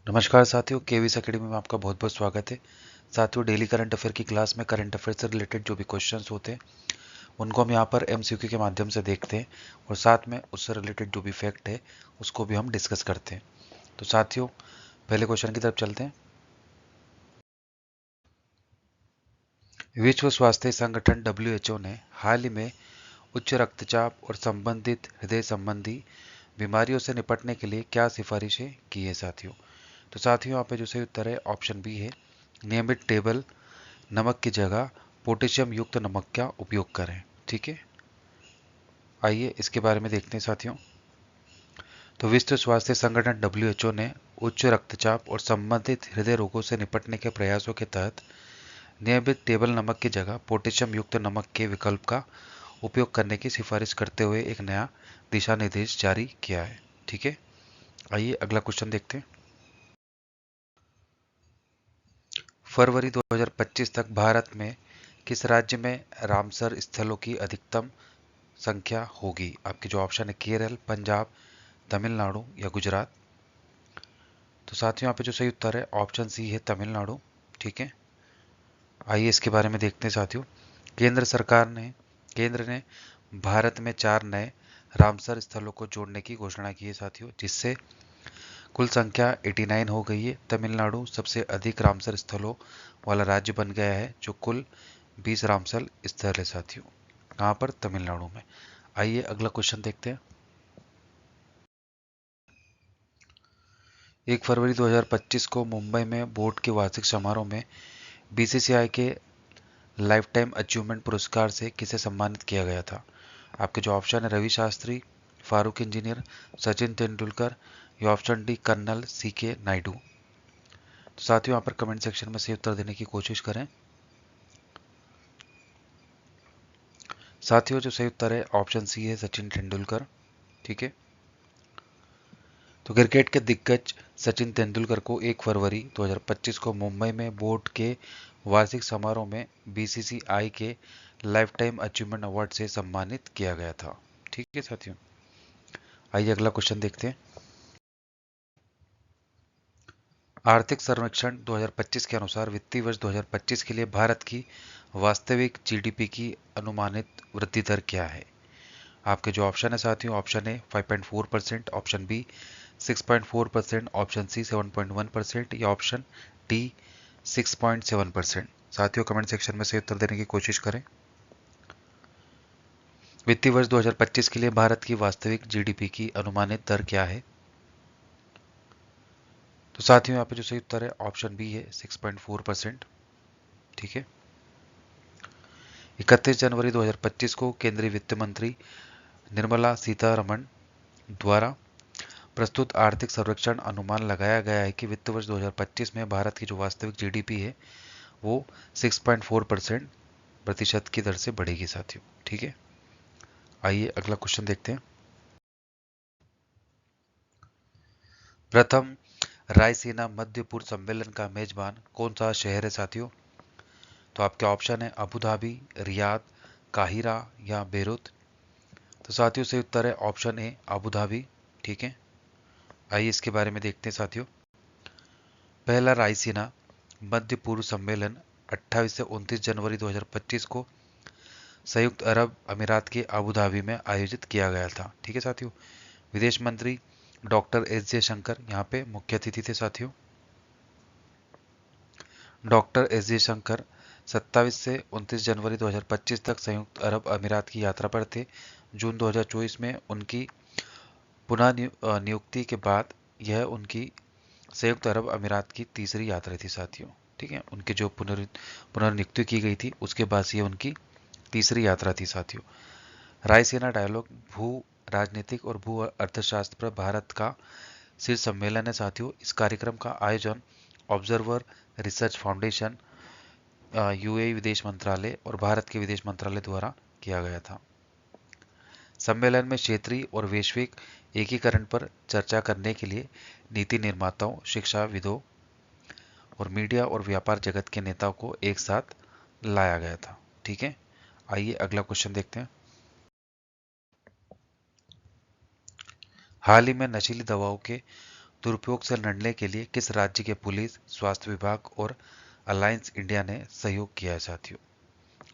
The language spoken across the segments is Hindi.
नमस्कार साथियों, केवीएस एकेडमी में आपका बहुत बहुत स्वागत है। साथियों, डेली करंट अफेयर की क्लास में करंट अफेयर से रिलेटेड जो भी क्वेश्चंस होते हैं उनको हम यहाँ पर एमसीक्यू के माध्यम से देखते हैं और साथ में उससे रिलेटेड जो भी फैक्ट है उसको भी हम डिस्कस करते हैं। तो साथियों, पहले क्वेश्चन की तरफ चलते हैं। विश्व स्वास्थ्य संगठन WHO ने हाल ही में उच्च रक्तचाप और संबंधित हृदय संबंधी बीमारियों से निपटने के लिए क्या सिफारिशें की है साथियों? तो साथियों, यहाँ पे जो सही उत्तर है ऑप्शन बी है, नियमित टेबल नमक की जगह पोटेशियम युक्त नमक का उपयोग करें। ठीक है, आइए इसके बारे में देखते हैं साथियों। तो विश्व स्वास्थ्य संगठन WHO ने उच्च रक्तचाप और संबंधित हृदय रोगों से निपटने के प्रयासों के तहत नियमित टेबल नमक की जगह पोटेशियम युक्त नमक के विकल्प का उपयोग करने की सिफारिश करते हुए एक नया दिशा निर्देश जारी किया है। ठीक है, आइए अगला क्वेश्चन देखते हैं। फरवरी 2025 तक भारत में किस राज्य में रामसर स्थलों की अधिकतम संख्या होगी? आपके जो ऑप्शन है केरल, पंजाब, तमिलनाडु या गुजरात। तो साथियों, यहाँ पे जो सही उत्तर है ऑप्शन सी है तमिलनाडु। ठीक है, आइए इसके बारे में देखते हैं साथियों। केंद्र ने भारत में 4 नए रामसर स्थलों को जोड़ने की घोषणा की है साथियों, जिससे कुल संख्या 89 हो गई है। तमिलनाडु सबसे अधिक रामसर स्थलों वाला राज्य बन गया है, जो कुल 20 रामसर स्थल है साथियों। कहाँ पर? तमिलनाडु में। आइए अगला क्वेश्चन देखते हैं। 1 फरवरी 2025 को मुंबई में बोर्ड के वार्षिक समारोह में बीसीसीआई के लाइफ टाइम अचीवमेंट पुरस्कार से किसे सम्मानित किया गया था? आपके जो ऑप्शन है रवि शास्त्री, फारूक इंजीनियर, सचिन तेंदुलकर या option D colonel CK Naidu. तो साथियों, यहाँ पर कमेंट सेक्शन में सही उत्तर देने की कोशिश करें। साथियों, जो सही उत्तर है ऑप्शन सी है सचिन तेंदुलकर। ठीक है, तो क्रिकेट के दिग्गज सचिन तेंदुलकर को 1 फरवरी 2025 को मुंबई में बोर्ड के वार्षिक समारोह में बीसीसीआई के लाइफ टाइम अचीवमेंट अवार्ड से सम्मानित किया गया था। ठीक है साथियों, आइए अगला क्वेश्चन देखते हैं। आर्थिक सर्वेक्षण 2025 के अनुसार वित्तीय वर्ष 2025 के लिए भारत की वास्तविक जीडीपी की अनुमानित वृद्धि दर क्या है? आपके जो ऑप्शन है साथियों, option A 5.4%, option B 6.4%, option C 7.1% या ऑप्शन डी 6.7%। साथियों, कमेंट सेक्शन में से उत्तर देने की कोशिश करें। वित्तीय वर्ष 2025 के लिए भारत की वास्तविक जीडीपी की अनुमानित दर क्या है? तो साथियों, यहाँ पे जो सही उत्तर है ऑप्शन बी है 6.4%। ठीक है, 31 जनवरी 2025 को केंद्रीय वित्त मंत्री निर्मला सीतारमण द्वारा प्रस्तुत आर्थिक सर्वेक्षण अनुमान लगाया गया है कि वित्त वर्ष 2025 में भारत की जो वास्तविक जीडीपी है वो 6.4% प्रतिशत की दर से बढ़ेगी साथियों। ठीक है, आइए अगला क्वेश्चन देखते हैं। प्रथम रायसीना मध्य पूर्व सम्मेलन का मेजबान कौन सा शहर है साथियों? तो आपके ऑप्शन है अबू धाबी, रियाद, काहिरा या बेरूत। तो साथियों, सही उत्तर है ऑप्शन ए अबू धाबी। ठीक है, आइए इसके बारे में देखते हैं साथियों। पहला रायसीना मध्य पूर्व सम्मेलन 28 से 29 जनवरी 2025 को संयुक्त अरब अमीरात के अबू धाबी में आयोजित किया गया था। ठीक है साथियों, विदेश मंत्री डॉक्टर एस जयशंकर यहाँ पे मुख्य अतिथि थे साथियों। डॉक्टर एस जयशंकर 27 से 29 जनवरी 2025 तक संयुक्त अरब अमीरात की यात्रा पर थे। जून 2024 में उनकी पुनः नियुक्ति के बाद यह उनकी संयुक्त अरब अमीरात की तीसरी यात्रा थी साथियों। ठीक है, उनकी जो पुनर्नियुक्ति की गई थी उसके बाद ये उनकी तीसरी यात्रा थी साथियों। रायसीना डायलॉग भू राजनीतिक और भू अर्थशास्त्र पर भारत का शीर्ष सम्मेलन है साथियों। इस कार्यक्रम का आयोजन ऑब्जर्वर रिसर्च फाउंडेशन, यूएई विदेश मंत्रालय और भारत के विदेश मंत्रालय द्वारा किया गया था। सम्मेलन में क्षेत्रीय और वैश्विक एकीकरण पर चर्चा करने के लिए नीति निर्माताओं, शिक्षाविदों और मीडिया और व्यापार जगत के नेताओं को एक साथ लाया गया था। ठीक है, आइए अगला क्वेश्चन देखते हैं। हाल ही में नशीली दवाओं के दुरुपयोग से लड़ने के लिए किस राज्य के पुलिस, स्वास्थ्य विभाग और अलायंस इंडिया ने सहयोग किया है साथियों?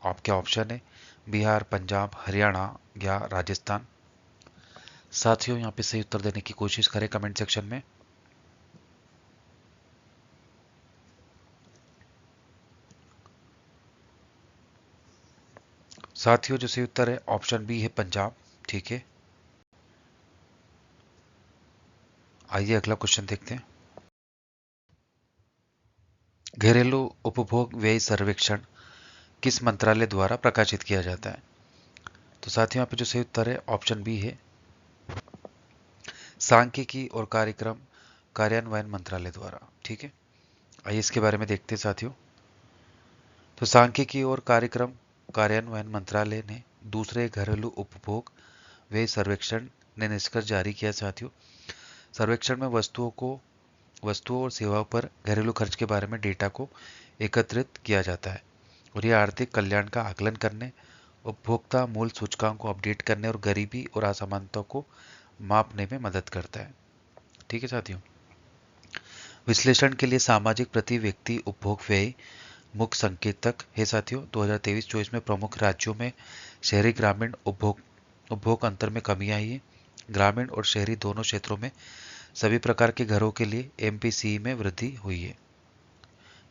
आपके ऑप्शन है बिहार, पंजाब, हरियाणा या राजस्थान। साथियों यहाँ पे सही उत्तर देने की कोशिश करें कमेंट सेक्शन में। साथियों जो सही उत्तर है ऑप्शन बी है पंजाब। ठीक है, आइए अगला क्वेश्चन देखते हैं। घरेलू उपभोग व्यय सर्वेक्षण किस मंत्रालय द्वारा प्रकाशित किया जाता है? तो साथियों यहाँ पे जो सही उत्तर है ऑप्शन बी है सांख्यिकी और कार्यक्रम कार्यान्वयन मंत्रालय द्वारा। ठीक है, आइए इसके बारे में देखते हैं साथियों। तो सांख्यिकी और कार्यक्रम कार्यान्वयन मंत्रालय ने दूसरे घरेलू उपभोग व्यय सर्वेक्षण ने निष्कर्ष जारी किया साथियों। सर्वेक्षण में वस्तुओं और सेवाओं पर घरेलू खर्च के बारे में डेटा को एकत्रित किया जाता है और यह आर्थिक कल्याण का आकलन करने, उपभोक्ता मूल्य सूचकांक को अपडेट करने और गरीबी और असमानता को मापने में मदद करता है। ठीक है साथियों, विश्लेषण के लिए सामाजिक प्रति व्यक्ति उपभोग व्यय मुख्य संकेतक है साथियों। 2023-24 में प्रमुख राज्यों में शहरी ग्रामीण उपभोग अंतर में कमी आई है। ग्रामीण और शहरी दोनों क्षेत्रों में सभी प्रकार के घरों के लिए एमपीसी में वृद्धि हुई है।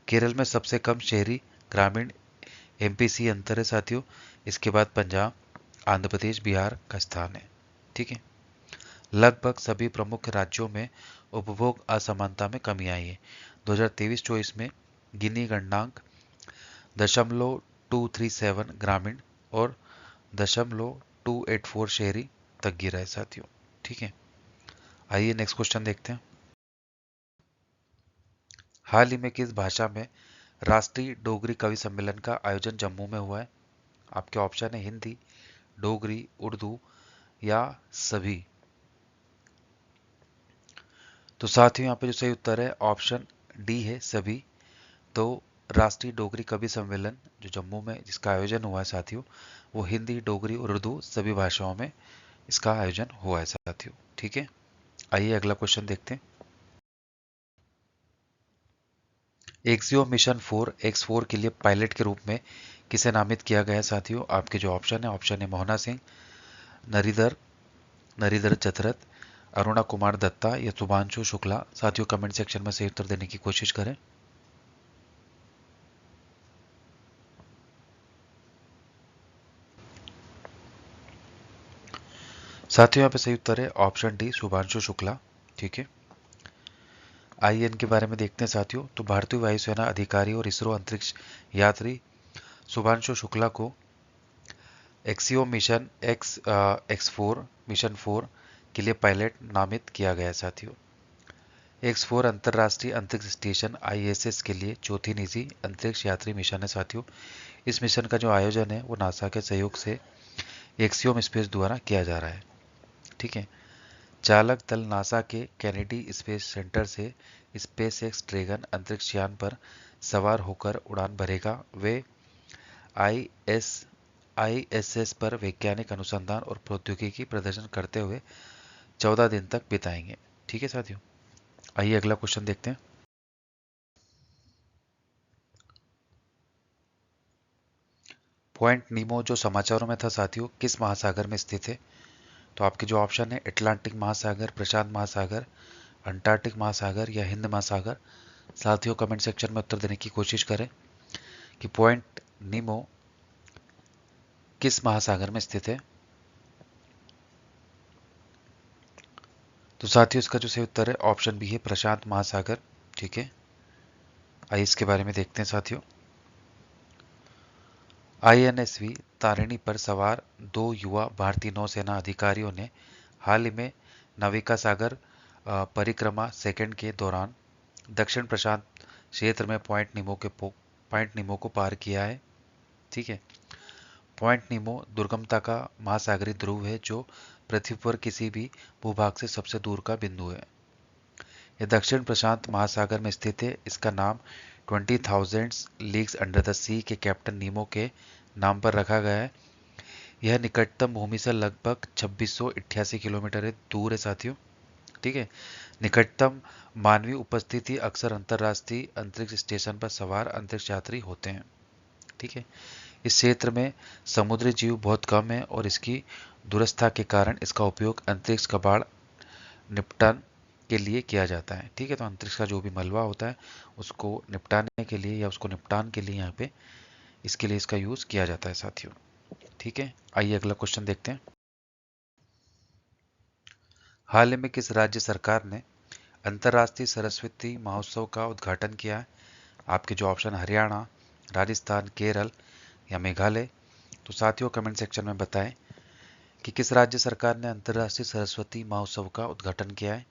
केरल में सबसे कम शहरी ग्रामीण एमपीसी अंतर है साथियों। इसके बाद पंजाब, आंध्र प्रदेश, बिहार का स्थान है। ठीक है, लगभग सभी प्रमुख राज्यों में उपभोग असमानता में कमी आई है। 2023-24 में गिनी गणनांक 0.237 ग्रामीण और 0.284 शहरी तक गिरा है साथियों। ठीक है, आइए नेक्स्ट क्वेश्चन देखते हैं। हाल ही में किस भाषा में राष्ट्रीय डोगरी कवि सम्मेलन का आयोजन जम्मू में हुआ है? आपके ऑप्शन है हिंदी, डोगरी, उर्दू या सभी। तो साथियों यहाँ पे जो सही उत्तर है ऑप्शन डी है सभी। तो राष्ट्रीय डोगरी कवि सम्मेलन जो जम्मू में जिसका आयोजन हुआ है साथियों, वो हिंदी, डोगरी और उर्दू सभी भाषाओं में इसका आयोजन हुआ है साथियों। ठीक है, आइए अगला क्वेश्चन देखते हैं। एक्सियो मिशन 4 X4 के लिए पायलट के रूप में किसे नामित किया गया है साथियों? आपके जो ऑप्शन है मोहना सिंह, नरिधर नरिधर चतरथ, अरुणा कुमार दत्ता या शुभांशु शुक्ला। साथियों कमेंट सेक्शन में सही उत्तर देने की कोशिश करें। साथियों यहाँ पे सही उत्तर है ऑप्शन डी शुभांशु शुक्ला। ठीक है, आइए इनके बारे में देखते हैं साथियों। तो भारतीय वायुसेना अधिकारी और इसरो अंतरिक्ष यात्री शुभांशु शुक्ला को एक्सियो मिशन X4 मिशन 4 के लिए पायलट नामित किया गया है साथियों। X4 अंतरराष्ट्रीय अंतरिक्ष स्टेशन ISS के लिए चौथी निजी अंतरिक्ष यात्री मिशन है साथियों। इस मिशन का जो आयोजन है वो नासा के सहयोग से एक्सियोम स्पेस द्वारा किया जा रहा है। ठीक है, चालक दल नासा के कैनेडी स्पेस सेंटर से स्पेस एक्स ड्रैगन अंतरिक्ष यान पर सवार होकर उड़ान भरेगा। वे ISS पर वैज्ञानिक अनुसंधान और प्रौद्योगिकी प्रदर्शन करते हुए 14 दिन तक बिताएंगे। ठीक है साथियों, आइए अगला क्वेश्चन देखते हैं। पॉइंट नीमो जो समाचारों में था साथियों किस महासागर में स्थित है? तो आपके जो ऑप्शन है अटलांटिक महासागर, प्रशांत महासागर, अंटार्कटिक महासागर या हिंद महासागर। साथियों कमेंट सेक्शन में उत्तर देने की कोशिश करें कि पॉइंट नीमो किस महासागर में स्थित है। तो साथियों इसका जो सही उत्तर है ऑप्शन बी है प्रशांत महासागर। ठीक है, आइए इसके बारे में देखते हैं साथियों। INSV तारिणी पर सवार 2 युवा भारतीय नौसेना अधिकारियों ने हाल ही में नाविका सागर परिक्रमा सेकंड के दौरान दक्षिण प्रशांत क्षेत्र में पॉइंट नीमो को पार किया है। ठीक है, पॉइंट नीमो दुर्गमता का महासागरीय ध्रुव है जो पृथ्वी पर किसी भी भूभाग से सबसे दूर का बिंदु है। यह दक्षिण प्रशांत महासागर में स्थित है। इसका नाम 20,000 लीग्स अंडर द सी के कैप्टन नीमो के नाम पर रखा गया है। यह निकटतम भूमि से लगभग 2688 किलोमीटर दूर है साथियों। ठीक है, निकटतम मानवीय उपस्थिति अक्सर अंतर्राष्ट्रीय अंतरिक्ष स्टेशन पर सवार अंतरिक्ष यात्री होते हैं। ठीक है। इस क्षेत्र में समुद्री जीव बहुत कम है और इसकी दूरस्थता के कारण इसका उपयोग अंतरिक्ष कबाड़ निपटान के लिए किया जाता है। ठीक है। तो अंतरिक्ष का जो भी मलबा होता है उसको निपटाने के लिए या उसको निपटान के लिए यहाँ पे इसके लिए इसका यूज किया जाता है साथियों। ठीक है। आइए अगला क्वेश्चन देखते हैं। हाल ही में किस राज्य सरकार ने अंतर्राष्ट्रीय सरस्वती महोत्सव का उद्घाटन किया है? आपके जो ऑप्शन हरियाणा, राजस्थान, केरल या मेघालय। तो साथियों कमेंट सेक्शन में बताएं कि किस राज्य सरकार ने अंतर्राष्ट्रीय सरस्वती महोत्सव का उद्घाटन किया है।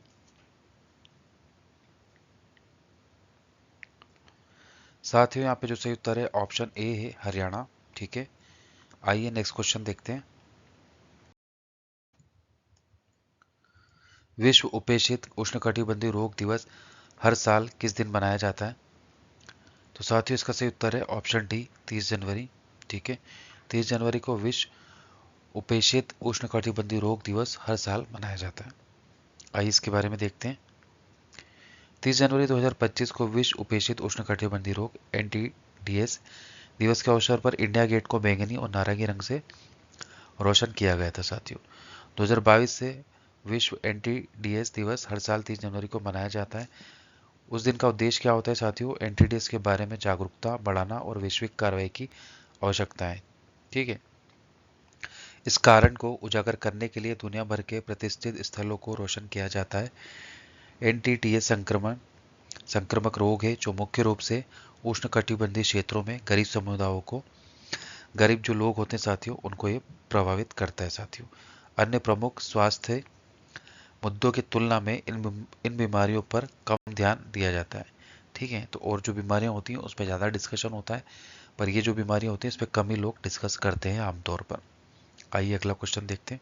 साथियों यहाँ पे जो सही उत्तर है ऑप्शन ए है हरियाणा। ठीक है। आइए नेक्स्ट क्वेश्चन देखते हैं। विश्व उपेक्षित उष्णकटिबंधीय रोग दिवस हर साल किस दिन मनाया जाता है? तो साथियों इसका सही उत्तर है ऑप्शन डी 30 जनवरी। ठीक है। 30 जनवरी को विश्व उपेक्षित उष्णकटिबंधीय रोग दिवस हर साल मनाया जाता है। आइए इसके बारे में देखते हैं। 30 जनवरी 2025 को विश्व उपेक्षित उष्णकटिबंधीय रोग NTDs दिवस के अवसर पर इंडिया गेट को बैंगनी और नारंगी रंग से रोशन किया गया था। साथियों 2022 से विश्व NTDs दिवस हर साल 30 जनवरी को मनाया जाता है। उस दिन का उद्देश्य क्या होता है साथियों? NTDs के बारे में जागरूकता बढ़ाना और वैश्विक कार्रवाई की आवश्यकता है। ठीक है। इस कारण को उजागर करने के लिए दुनिया भर के प्रतिष्ठित स्थलों को रोशन किया जाता है। NTDs संक्रमक रोग है जो मुख्य रूप से उष्णकटिबंधीय क्षेत्रों में गरीब समुदायों को, गरीब जो लोग होते हैं साथियों, उनको ये प्रभावित करता है। साथियों अन्य प्रमुख स्वास्थ्य मुद्दों की तुलना में इन बीमारियों पर कम ध्यान दिया जाता है। ठीक है। तो और जो बीमारियां होती हैं उस पर ज़्यादा डिस्कशन होता है, पर ये जो बीमारियां होती हैं इस पर कम ही लोग डिस्कस करते हैं आमतौर पर। आइए अगला क्वेश्चन देखते हैं।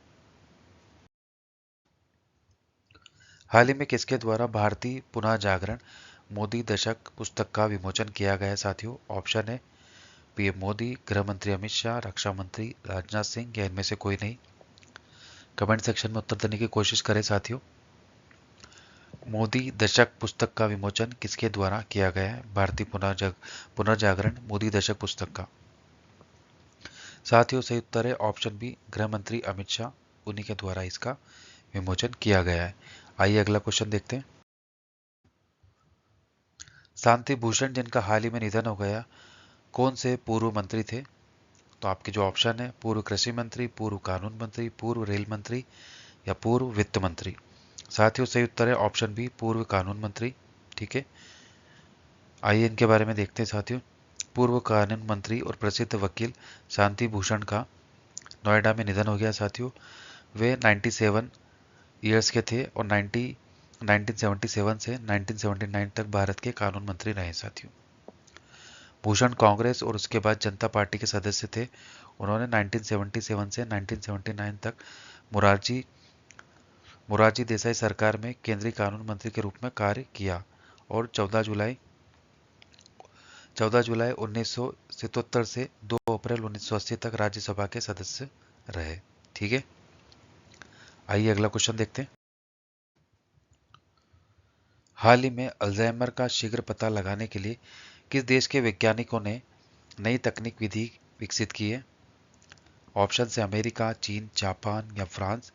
हाल ही में किसके द्वारा भारतीय पुनः जागरण मोदी दशक पुस्तक का विमोचन किया गया? साथियों ऑप्शन है PM मोदी, गृह मंत्री अमित शाह, रक्षा मंत्री राजनाथ सिंह या इनमें से कोई नहीं। कमेंट सेक्शन में उत्तर देने की कोशिश करें साथियों। मोदी दशक पुस्तक का विमोचन किसके द्वारा किया गया है? भारतीय पुनर्जागरण मोदी दशक पुस्तक का। साथियों सही उत्तर है ऑप्शन बी गृह मंत्री अमित शाह, उन्हीं के द्वारा इसका विमोचन किया गया है। आइए अगला क्वेश्चन देखते हैं। शांति भूषण जिनका हाल ही में निधन हो गया, कौन से पूर्व मंत्री थे? तो आपके जो ऑप्शन है पूर्व कृषि मंत्री, पूर्व कानून मंत्री, पूर्व रेल मंत्री या पूर्व वित्त मंत्री। साथियों सही उत्तर है ऑप्शन बी पूर्व कानून मंत्री। ठीक है। आइए इनके बारे में देखते हैं साथियों। पूर्व कानून मंत्री और प्रसिद्ध वकील शांति भूषण का नोएडा में निधन हो गया। साथियों वे 97 ईयर्स के थे और 1977 से 1979 तक भारत के कानून मंत्री रहे। साथियों भूषण कांग्रेस और उसके बाद जनता पार्टी के सदस्य थे। उन्होंने 1977 से 1979 तक मोरारजी मोरारजी देसाई सरकार में केंद्रीय कानून मंत्री के रूप में कार्य किया और 14 जुलाई 1977 से 2 अप्रैल 1980 तक राज्यसभा के सदस्य रहे। ठीक है। आइए अगला क्वेश्चन देखते हैं। हाल ही में अल्जाइमर का शीघ्र पता लगाने के लिए किस देश के वैज्ञानिकों ने नई तकनीक विधि विकसित की है? ऑप्शन से अमेरिका, चीन, जापान या फ्रांस।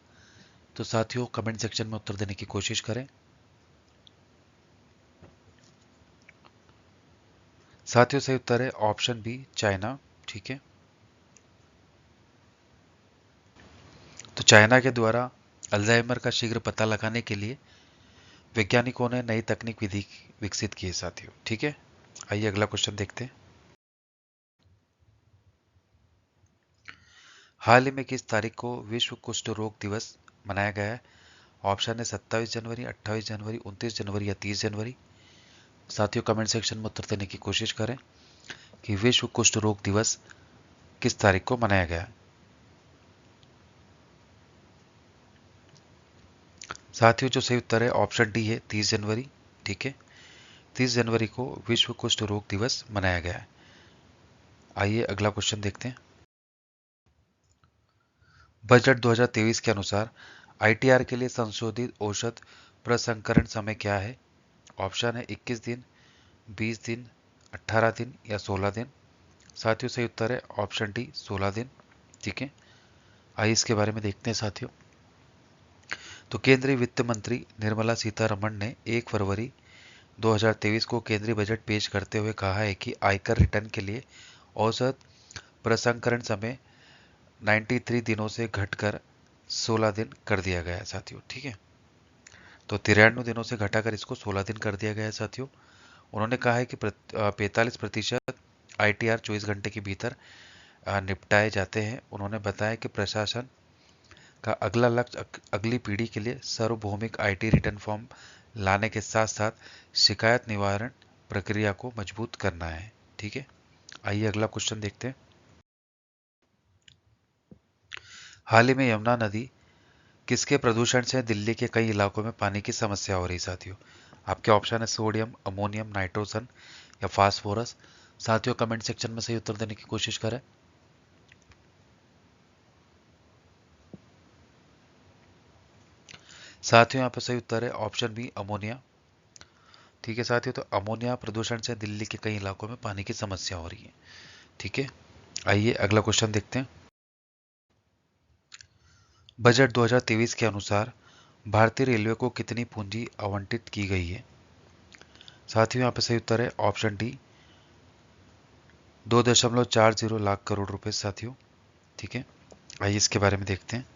तो साथियों कमेंट सेक्शन में उत्तर देने की कोशिश करें। साथियों सही उत्तर है ऑप्शन बी चाइना। ठीक है। तो चाइना के द्वारा अल्जाइमर का शीघ्र पता लगाने के लिए वैज्ञानिकों ने नई तकनीक विधि विकसित की है साथियों। ठीक है। आइए अगला क्वेश्चन देखते हैं। हाल ही में किस तारीख को विश्व कुष्ठ रोग दिवस मनाया गया है? ऑप्शन है 27 जनवरी, 28 जनवरी, 29 जनवरी या 30 जनवरी। साथियों कमेंट सेक्शन में उत्तर देने की कोशिश करें कि विश्व कुष्ठ रोग दिवस किस तारीख को मनाया गया है। साथियों जो सही उत्तर है ऑप्शन डी है 30 जनवरी। ठीक है। 30 जनवरी को विश्व कुष्ठ रोग दिवस मनाया गया है। आइए अगला क्वेश्चन देखते हैं। बजट 2023 के अनुसार ITR के लिए संशोधित औसत प्रसंस्करण समय क्या है? ऑप्शन है 21 दिन, 20 दिन, 18 दिन या 16 दिन। साथियों सही उत्तर है ऑप्शन डी 16 दिन। ठीक है, आइए इसके बारे में देखते हैं साथियों। तो केंद्रीय वित्त मंत्री निर्मला सीतारमण ने 1 फरवरी 2023 को केंद्रीय बजट पेश करते हुए कहा है कि आयकर रिटर्न के लिए औसत प्रसंस्करण समय 93 दिनों से घटकर 16 दिन कर दिया गया है साथियों। ठीक है, तो 93 दिनों से घटाकर इसको 16 दिन कर दिया गया है साथियों। उन्होंने कहा है कि 45% ITR 24 घंटे के भीतर निपटाए जाते हैं। उन्होंने बताया कि प्रशासन का अगला लक्ष्य अगली पीढ़ी के लिए सार्वभौमिक IT रिटर्न फॉर्म लाने के साथ साथ शिकायत निवारण प्रक्रिया को मजबूत करना है। ठीक है, आइए अगला क्वेश्चन देखते हैं। हाल ही में यमुना नदी किसके प्रदूषण से दिल्ली के कई इलाकों में पानी की समस्या हो रही साथियों? आपके ऑप्शन है सोडियम, अमोनियम, नाइट्रोजन या फास्फोरस। साथियों कमेंट सेक्शन में सही उत्तर देने की कोशिश करें। साथियों यहाँ पर सही उत्तर है ऑप्शन बी अमोनिया। ठीक है साथियों, तो अमोनिया प्रदूषण से दिल्ली के कई इलाकों में पानी की समस्या हो रही है। ठीक है, आइए अगला क्वेश्चन देखते हैं। बजट 2023 के अनुसार भारतीय रेलवे को कितनी पूंजी आवंटित की गई है? साथियों यहाँ पर सही उत्तर है ऑप्शन डी 2.40 लाख करोड़ रुपए साथियों। ठीक है, आइए इसके बारे में देखते हैं।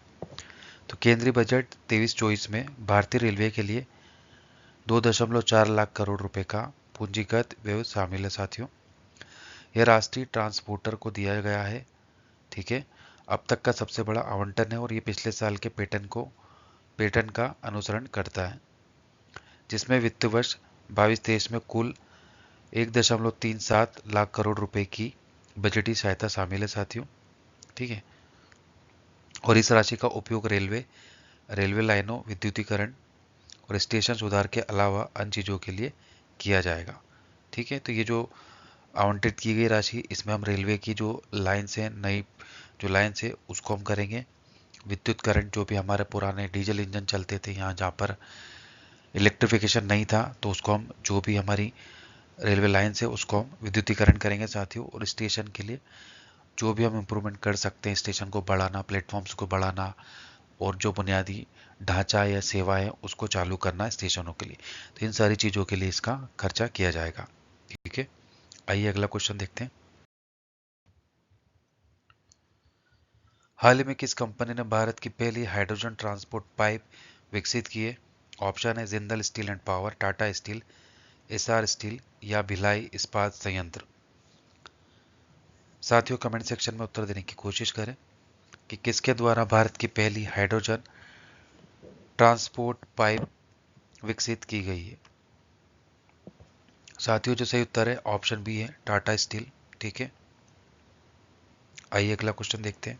तो केंद्रीय बजट 23-24 में भारतीय रेलवे के लिए 2.4 लाख करोड़ रुपए का पूंजीगत व्यय शामिल है साथियों। यह राष्ट्रीय ट्रांसपोर्टर को दिया गया है। ठीक है, अब तक का सबसे बड़ा आवंटन है और ये पिछले साल के पैटर्न का अनुसरण करता है, जिसमें वित्त वर्ष 22-23 में कुल 1.37 लाख करोड़ रुपए की बजटीय सहायता शामिल है साथियों। ठीक है, और इस राशि का उपयोग रेलवे लाइनों, विद्युतीकरण और स्टेशन सुधार के अलावा अन्य चीज़ों के लिए किया जाएगा। ठीक है, तो ये जो आवंटित की गई राशि, इसमें हम रेलवे की जो लाइन्स हैं, नई जो लाइन्स है उसको हम करेंगे। विद्युतकरण, जो भी हमारे पुराने डीजल इंजन चलते थे यहाँ जहाँ पर इलेक्ट्रिफिकेशन नहीं था, तो उसको हम जो भी हमारी रेलवे लाइन है उसको हम विद्युतीकरण करेंगे साथियों। और स्टेशन के लिए जो भी हम इम्प्रूवमेंट कर सकते हैं, स्टेशन को बढ़ाना, प्लेटफॉर्म्स को बढ़ाना और जो बुनियादी ढांचा या सेवा है उसको चालू करना है स्टेशनों के लिए, तो इन सारी चीज़ों के लिए इसका खर्चा किया जाएगा। ठीक है, आइए अगला क्वेश्चन देखते हैं। हाल ही में किस कंपनी ने भारत की पहली हाइड्रोजन ट्रांसपोर्ट पाइप विकसित की है? ऑप्शन है Jindal steel and power, Tata steel, SR steel या भिलाई इस्पात संयंत्र। साथियों कमेंट सेक्शन में उत्तर देने की कोशिश करें कि किसके द्वारा भारत की पहली हाइड्रोजन ट्रांसपोर्ट पाइप विकसित की गई है। साथियों जो सही उत्तर है ऑप्शन बी है टाटा स्टील। ठीक है, आइए अगला क्वेश्चन देखते हैं।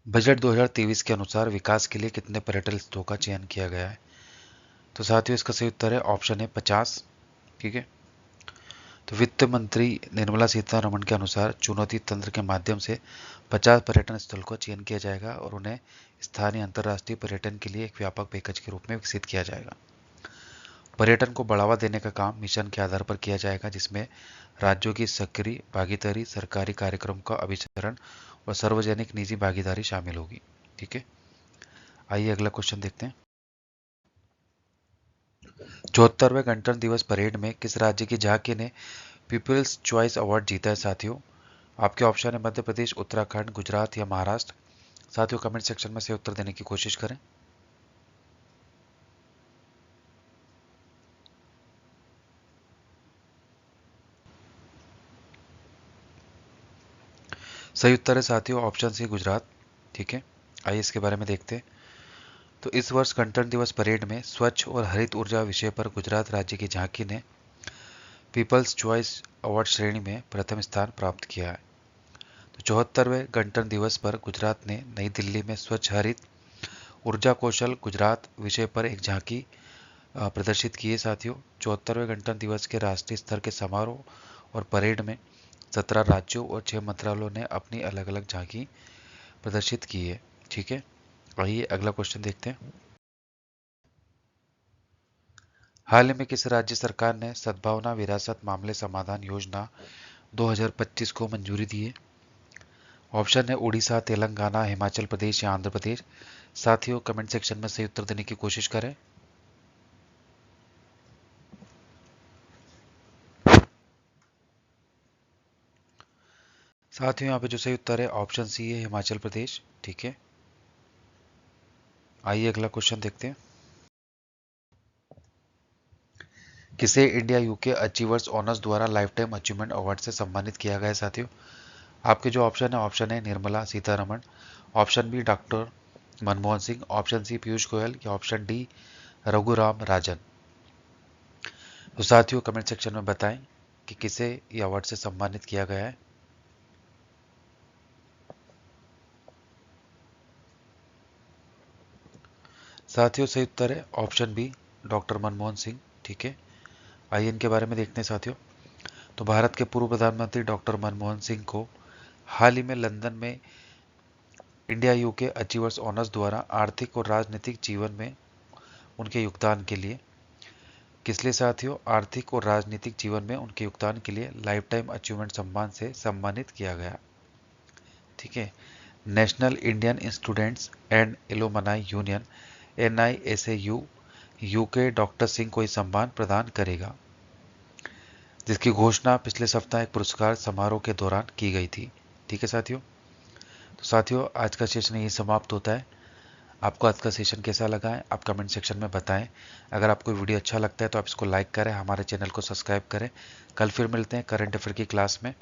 बजट 2023 के अनुसार विकास के लिए कितने पर्यटन स्थलों का चयन किया गया है? तो साथियों इसका सही उत्तर है ऑप्शन है 50। ठीक है, तो वित्त मंत्री निर्मला सीतारमण के अनुसार चुनौती तंत्र के माध्यम से 50 पर्यटन स्थल का चयन किया जाएगा और उन्हें स्थानीय अंतर्राष्ट्रीय पर्यटन के लिए एक व्यापक पैकेज के रूप में विकसित किया जाएगा। पर्यटन को बढ़ावा देने का काम मिशन के आधार पर किया जाएगा, जिसमें राज्यों की सक्रिय भागीदारी, सरकारी कार्यक्रम का अभिसरण और सार्वजनिक निजी भागीदारी शामिल होगी। ठीक है, आइए अगला क्वेश्चन देखते हैं। 74वें गणतंत्र दिवस परेड में किस राज्य की झांकी ने पीपल्स चॉइस अवार्ड जीता है साथियों? आपके ऑप्शन है मध्य प्रदेश, उत्तराखंड, गुजरात या महाराष्ट्र। साथियों कमेंट सेक्शन में से उत्तर देने की कोशिश करें। सही उत्तर है साथियों ऑप्शन सी गुजरात। ठीक है, आइए इसके बारे में देखते हैं। तो इस वर्ष गणतंत्र दिवस परेड में स्वच्छ और हरित ऊर्जा विषय पर गुजरात राज्य की झांकी ने पीपल्स चॉइस अवार्ड श्रेणी में प्रथम स्थान प्राप्त किया है। तो 74वें गणतंत्र दिवस पर गुजरात ने नई दिल्ली में स्वच्छ हरित ऊर्जा कौशल गुजरात विषय पर एक झांकी प्रदर्शित की है साथियों। 74वें गणतंत्र दिवस के राष्ट्रीय स्तर के समारोह और परेड में 17 राज्यों और 6 मंत्रालयों ने अपनी अलग अलग झांकी प्रदर्शित की है। ठीक है, आइए अगला क्वेश्चन देखते हैं। हाल ही में किस राज्य सरकार ने सद्भावना विरासत मामले समाधान योजना 2025 को मंजूरी दी है? ऑप्शन है उड़ीसा, तेलंगाना, हिमाचल प्रदेश या आंध्र प्रदेश। साथियों कमेंट सेक्शन में सही उत्तर देने की कोशिश करें। साथियों यहाँ पे जो सही उत्तर है ऑप्शन सी है, हिमाचल प्रदेश। ठीक है, आइए अगला क्वेश्चन देखते हैं। किसे इंडिया यूके अचीवर्स ऑनर्स द्वारा लाइफ टाइम अचीवमेंट अवार्ड से सम्मानित किया गया है? साथियों आपके जो ऑप्शन है Nirmala Sitharaman, option B doctor Manmohan Singh, option C Piyush Goyal या ऑप्शन डी रघुराम राजन। तो साथियों कमेंट सेक्शन में बताएं कि किसे ये अवार्ड से सम्मानित किया गया है। साथियों सही उत्तर है option B doctor Manmohan Singh. ठीक है, आइए इनके बारे में देखते हैं साथियों। तो भारत के पूर्व प्रधानमंत्री डॉक्टर मनमोहन सिंह को हाल ही में लंदन में इंडिया यूके अचीवर्स ऑनर्स द्वारा आर्थिक और राजनीतिक जीवन में उनके योगदान के लिए, किस लिए साथियों? आर्थिक और राजनीतिक जीवन में उनके योगदान के लिए लाइफ टाइम अचीवमेंट सम्मान से सम्मानित किया गया। ठीक है, national Indian students and alumni union NISAU UK doctor Singh को यह सम्मान प्रदान करेगा, जिसकी घोषणा पिछले सप्ताह एक पुरस्कार समारोह के दौरान की गई थी। ठीक है साथियों, तो साथियों आज का सेशन यही समाप्त होता है। आपको आज का सेशन कैसा लगा है आप कमेंट सेक्शन में बताएं। अगर आपको वीडियो अच्छा लगता है तो आप इसको लाइक करें, हमारे चैनल को सब्सक्राइब करें। कल फिर मिलते हैं करंट अफेयर की क्लास में।